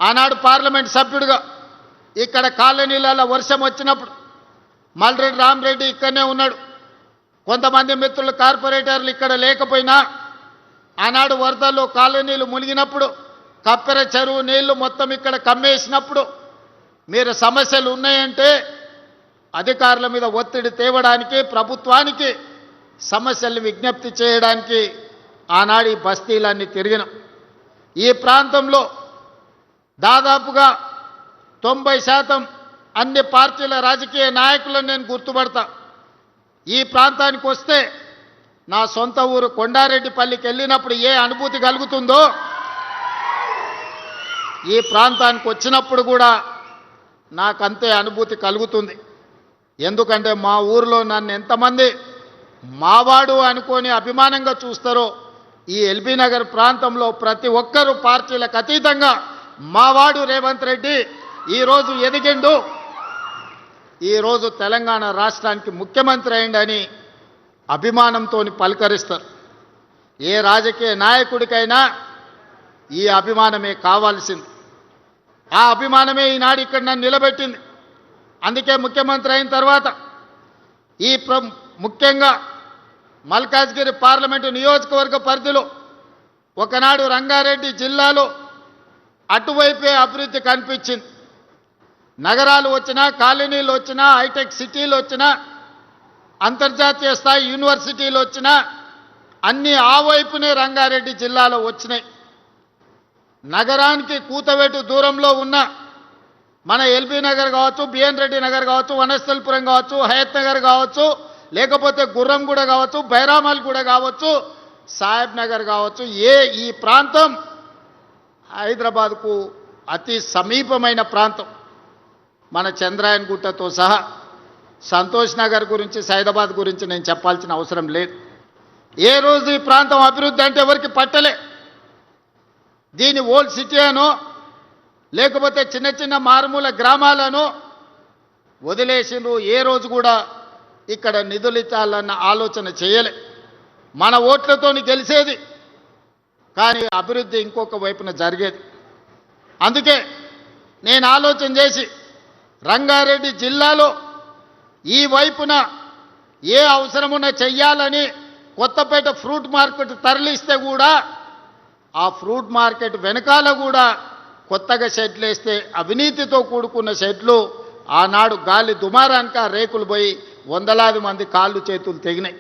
ఆనాడు పార్లమెంట్ సభ్యుడిగా ఇక్కడ కాలనీలలో వర్షం వచ్చినప్పుడు మల్రెడ్డి రామరెడ్డి ఇక్కడనే ఉన్నాడు. కొంతమంది మిత్రులు కార్పొరేటర్లు ఇక్కడ లేకపోయినా ఆనాడు వరదల్లో కాలనీలు మునిగినప్పుడు కప్పెర చెరువు నీళ్లు మొత్తం ఇక్కడ కమ్మేసినప్పుడు మీరు సమస్యలు ఉన్నాయంటే అధికారుల మీద ఒత్తిడి తేవడానికి ప్రభుత్వానికి సమస్యల్ని విజ్ఞప్తి చేయడానికి ఆనాడు ఈ బస్తీలన్నీ తిరిగినాం. ఈ ప్రాంతంలో దాదాపుగా 90% అన్ని పార్టీల రాజకీయ నాయకులను నేను గుర్తుపడతా. ఈ ప్రాంతానికి వస్తే నా సొంత ఊరు కొండారెడ్డిపల్లికి వెళ్ళినప్పుడు ఏ అనుభూతి కలుగుతుందో ఈ ప్రాంతానికి వచ్చినప్పుడు కూడా నాకంతే అనుభూతి కలుగుతుంది. ఎందుకంటే మా ఊరిలో నన్ను ఎంతమంది మావాడు అనుకొని అభిమానంగా చూస్తారో ఈ ఎల్బీ నగర్ ప్రాంతంలో ప్రతి ఒక్కరూ పార్టీలకు అతీతంగా మావాడు రేవంత్ రెడ్డి ఈరోజు ఎదిగిండు, ఈరోజు తెలంగాణ రాష్ట్రానికి ముఖ్యమంత్రి అయిండని అభిమానంతో పలకరిస్తారు. ఏ రాజకీయ నాయకుడికైనా ఈ అభిమానమే కావాల్సింది. ఆ అభిమానమే ఈనాడు ఇక్కడ నన్ను నిలబెట్టింది. అందుకే ముఖ్యమంత్రి అయిన తర్వాత ఈ ముఖ్యంగా మల్కాజ్గిరి పార్లమెంటు నియోజకవర్గ పరిధిలో ఒకనాడు రంగారెడ్డి జిల్లాలో అటువైపే అభివృద్ధి కనిపించింది. నగరాలు వచ్చినా, కాలనీలు వచ్చినా, హైటెక్ సిటీలు వచ్చినా, అంతర్జాతీయ స్థాయి యూనివర్సిటీలు వచ్చినా అన్నీ ఆ వైపునే రంగారెడ్డి జిల్లాలో వచ్చినాయి. నగరానికి కూతవేటు దూరంలో ఉన్న మన ఎల్బీ నగర్ కావచ్చు, బిఎన్ రెడ్డి నగర్ కావచ్చు, వనస్థలపురం కావచ్చు, హయత్ నగర్ కావచ్చు, లేకపోతే గుర్రంగూడ కావచ్చు, బైరామల్ కూడా కావచ్చు, సాహెబ్ నగర్ కావచ్చు, ఈ ప్రాంతం హైదరాబాద్కు అతి సమీపమైన ప్రాంతం. మన చంద్రాయన్ గుట్టతో సహా సంతోష్ నగర్ గురించి, సైదాబాద్ గురించి నేను చెప్పాల్సిన అవసరం లేదు. ఏ రోజు ఈ ప్రాంతం అభివృద్ధి అంటే ఎవరికి పట్టలే. దీని ఓల్డ్ సిటీ అనో లేకపోతే చిన్న చిన్న మారుమూల గ్రామాలను వదిలేసిండ్రు. ఏ రోజు కూడా ఇక్కడ నిధులు ఇచ్చాలన్న ఆలోచన చేయలే. మన ఓట్లతోని గెలిచేది, కానీ అభివృద్ధి ఇంకొక వైపున జరిగేది. అందుకే నేను ఆలోచన చేసి రంగారెడ్డి జిల్లాలో ఈ వైపున ఏ అవసరమున్నా చెయ్యాలని కొత్తపేట ఫ్రూట్ మార్కెట్ తరలిస్తే కూడా ఆ ఫ్రూట్ మార్కెట్ వెనకాల కూడా కొత్తగా షెడ్లు వేస్తే అవినీతితో కూడుకున్న షెడ్లు ఆనాడు గాలి దుమారానికి ఆ రేకులు పోయి వందలాది మంది కాళ్ళు చేతులు తెగినాయి.